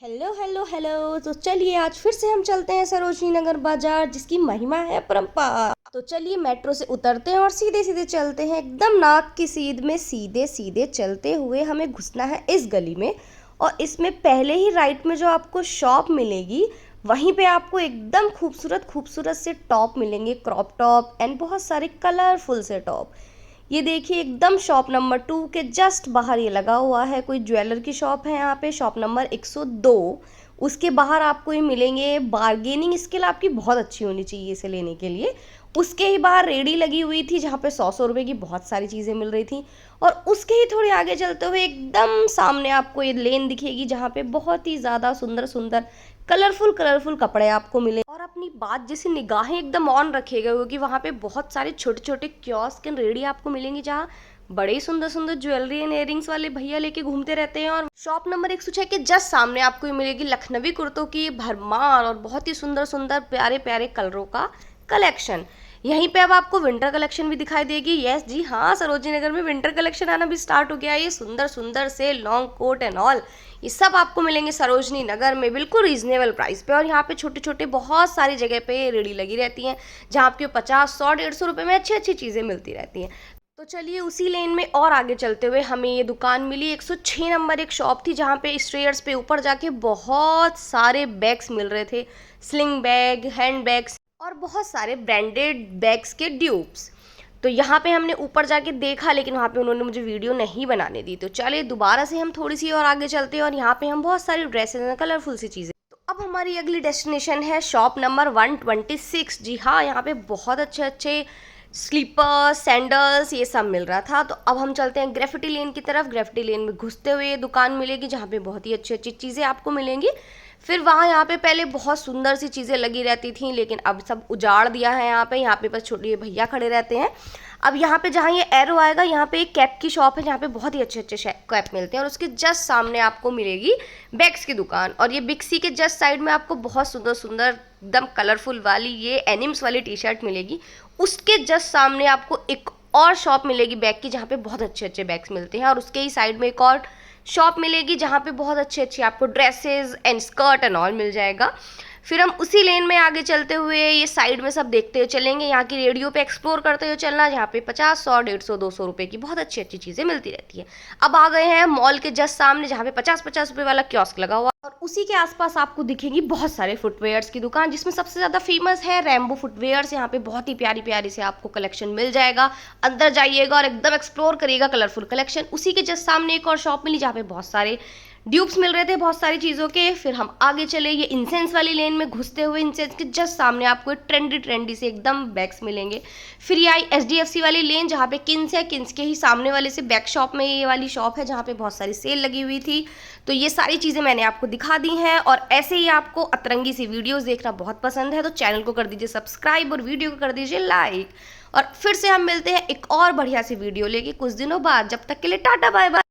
Hello hello hello. तो चलिए आज फिर से हम चलते हैं सरोजनी नगर बाजार, जिसकी महिमा है अपरंपार। तो चलिए मेट्रो से उतरते हैं और सीधे सीधे चलते हैं, एकदम नाक की सीध में सीधे सीधे चलते हुए हमें घुसना है इस गली में। और इसमें पहले ही राइट में जो आपको शॉप मिलेगी, वहीं पे आपको एकदम खूबसूरत खूबसूरत से टॉप मिलेंगे, क्रॉप टॉप एंड बहुत सारे कलरफुल से टॉप। ये देखिए एकदम शॉप नंबर 2 के जस्ट बाहर ये लगा हुआ है, कोई ज्वेलर की शॉप है यहाँ पे, शॉप नंबर 102। उसके बाहर आपको ये मिलेंगे, बार्गेनिंग स्किल आपकी बहुत अच्छी होनी चाहिए इसे लेने के लिए। उसके ही बाहर रेडी लगी हुई थी जहाँ पे 100 रुपये की बहुत सारी चीज़ें मिल रही थी। और उसके ही थोड़े आगे चलते हुए एकदम सामने आपको ये लेन दिखेगी जहाँ पे बहुत ही ज़्यादा सुंदर सुंदर कलरफुल कलरफुल कपड़े आपको मिले। और अपनी बात जैसी निगाहें एकदम ऑन रखिएगा, क्योंकि वहाँ पे बहुत सारे छोटे छोटे कियोस्क एंड रेडी आपको मिलेंगे जहाँ बड़े ही सुंदर सुंदर ज्वेलरी एंड इयरिंग्स वाले भैया लेके घूमते रहते हैं। और शॉप नंबर 106 के जस्ट सामने आपको ये मिलेगी लखनवी कुर्तों की भरमार और बहुत ही सुंदर सुंदर प्यारे प्यारे कलरों का कलेक्शन। यहीं पे अब आपको विंटर कलेक्शन भी दिखाई देगी। यस जी हाँ, सरोजनी नगर में विंटर कलेक्शन आना भी स्टार्ट हो गया है। ये सुंदर सुंदर से लॉन्ग कोट एंड ऑल, ये सब आपको मिलेंगे सरोजनी नगर में बिल्कुल रीजनेबल प्राइस पे। और यहाँ पे छोटे छोटे बहुत सारी जगह पे रेडी लगी रहती हैं, जहाँ आपको 50, 100, 150 रुपये में अच्छी अच्छी चीज़ें मिलती रहती हैं। तो चलिए उसी लेन में और आगे चलते हुए हमें ये दुकान मिली, 106 नंबर एक शॉप थी जहाँ पे स्टेयर्स पे ऊपर जाके बहुत सारे बैग्स मिल रहे थे, स्लिंग बैग, हैंड बैग्स और बहुत सारे ब्रांडेड बैग्स के ड्यूब्स। तो यहाँ पे हमने ऊपर जाके देखा, लेकिन वहाँ पे उन्होंने मुझे वीडियो नहीं बनाने दी। तो चलिए दोबारा से हम थोड़ी सी और आगे चलते हैं और यहाँ पे हम बहुत सारी ड्रेसेस हैं, कलरफुल सी चीज़ें। तो अब हमारी अगली डेस्टिनेशन है शॉप नंबर 126। जी हाँ, यहाँ पे बहुत अच्छे अच्छे स्लीपर्स, सैंडल्स ये सब मिल रहा था। तो अब हम चलते हैं ग्रेफिटी लेन की तरफ। ग्रेफिटी लेन में घुसते हुए ये दुकान मिलेगी जहाँ पे बहुत ही अच्छी अच्छी चीज़ें आपको मिलेंगी। फिर वहाँ यहाँ पे पहले बहुत सुंदर सी चीज़ें लगी रहती थी, लेकिन अब सब उजाड़ दिया है। यहाँ पे बस छोटे भैया खड़े रहते हैं। अब यहाँ पे जहाँ ये एरो आएगा, यहाँ पे एक कैप की शॉप है जहाँ पे बहुत ही अच्छे अच्छे कैप मिलते हैं। और उसके जस्ट सामने आपको मिलेगी बैग्स की दुकान। और ये बिक्सी के जस्ट साइड में आपको बहुत सुंदर सुंदर एकदम कलरफुल वाली ये एनिम्स वाली टी शर्ट मिलेगी। उसके जस्ट सामने आपको एक और शॉप मिलेगी बैग की, जहाँ पे बहुत अच्छे अच्छे बैग्स मिलते हैं। और उसके ही साइड में एक और शॉप मिलेगी जहाँ पे बहुत अच्छे अच्छे आपको dresses and skirt and all मिल जाएगा। फिर हम उसी लेन में आगे चलते हुए ये साइड में सब देखते हुए चलेंगे, यहाँ की रेडियो पे एक्सप्लोर करते हुए चलना, जहाँ पे 50, 100, 150, 200 रुपये की बहुत अच्छी अच्छी चीज़ें मिलती रहती है। अब आ गए हैं मॉल के जस्ट सामने, जहाँ पे 50-50 रुपये वाला कियोस्क लगा हुआ। और उसी के आसपास आपको दिखेगी बहुत सारे फुटवेयर्स की दुकान, जिसमें सबसे ज़्यादा फेमस है रैम्बो फुटवेयर्स। यहाँ पे बहुत ही प्यारी प्यारी से आपको कलेक्शन मिल जाएगा। अंदर जाइएगा और एकदम एक्सप्लोर करिएगा कलरफुल कलेक्शन। उसी के जस्ट सामने एक और शॉप मिली जहाँ पे बहुत सारे ड्यूब्स मिल रहे थे बहुत सारी चीज़ों के। फिर हम आगे चले, ये इंसेंस वाली लेन में घुसते हुए इंसेंस के जस्ट सामने आपको ट्रेंडी ट्रेंडी से एकदम बैग्स मिलेंगे। फिर ये आई SDFC वाली लेन जहाँ पे किन्स है, किन्स के ही सामने वाले से बैग शॉप में ये वाली शॉप है जहाँ पे बहुत सारी सेल लगी हुई थी। तो ये सारी चीज़ें मैंने आपको दिखा दी हैं। और ऐसे ही आपको अतरंगी सी वीडियोस देखना बहुत पसंद है तो चैनल को कर दीजिए सब्सक्राइब और वीडियो को कर दीजिए लाइक। और फिर से हम मिलते हैं एक और बढ़िया सी वीडियो लेके कुछ दिनों बाद। जब तक के लिए टाटा बाय बाय।